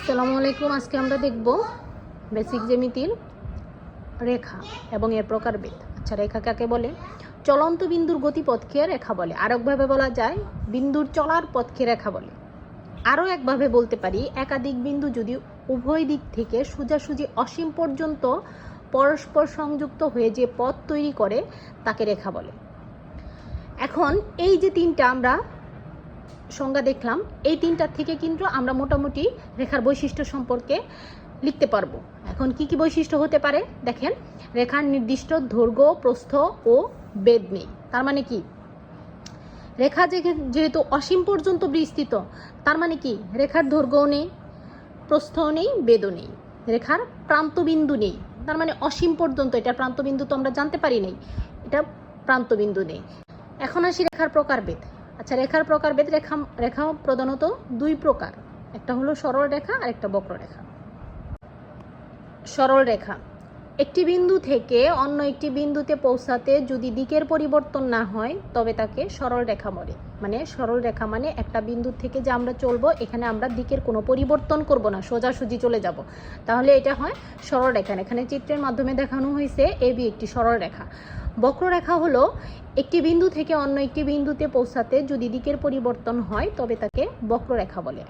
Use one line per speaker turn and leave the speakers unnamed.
আসসালামু আলাইকুম। আজকে আমরা দেখব বেসিক জ্যামিতির রেখা এবং এর প্রকারভেদ। আচ্ছা, রেখা কাকে বলে? চলন্ত বিন্দুর গতিপথকে রেখা বলে। আরেকভাবে বলা যায় বিন্দুর চলার পথকে রেখা বলে। আরও একভাবে বলতে পারি একাধিক বিন্দু যদি উভয় দিক থেকে সোজাসুজি অসীম পর্যন্ত পরস্পর সংযুক্ত হয়ে যে পথ তৈরি করে তাকে রেখা বলে। এখন এই যে তিনটা আমরা সংজ্ঞা দেখলাম, এই তিনটার থেকে কিন্তু আমরা মোটামুটি রেখার বৈশিষ্ট্য সম্পর্কে লিখতে পারবো। এখন কি কি বৈশিষ্ট্য হতে পারে দেখেন। রেখার নির্দিষ্ট দৈর্ঘ্য, প্রস্থ ও বেদ নেই। তার মানে কি? রেখা যেহেতু অসীম পর্যন্ত বিস্তৃত, তার মানে কি রেখার দৈর্ঘ্যও নেই, প্রস্থও নেই, বেদও নেই। রেখার প্রান্তবিন্দু নেই, তার মানে অসীম পর্যন্ত। এটা প্রান্তবিন্দু তো আমরা জানতে পারি নাই, এটা প্রান্তবিন্দু নেই। এখন আসি রেখার প্রকারভেদ। আচ্ছা, রেখার প্রকারভেদ। রেখা প্রধানত দুই প্রকার, একটা হলো সরল রেখা আর একটা বক্ররেখা। সরল রেখা একটি বিন্দু থেকে অন্য একটি বিন্দুতে পৌঁছাতে যদি দিকের পরিবর্তন না হয় তবে তাকে সরল রেখা বলে। মানে সরল রেখা মানে একটা বিন্দু থেকে যে আমরা চলবো, এখানে আমরা দিকের কোনো পরিবর্তন করব না, সোজাসুজি চলে যাব, তাহলে এটা হয় সরল রেখা। এখানে চিত্রের মাধ্যমে দেখানো হয়েছে AB একটি সরল রেখা। বক্ররেখা হলো একটি বিন্দু থেকে অন্য একটি বিন্দুতে পৌঁছাতে যদি দিকের পরিবর্তন হয় তবে তাকে বক্ররেখা বলে।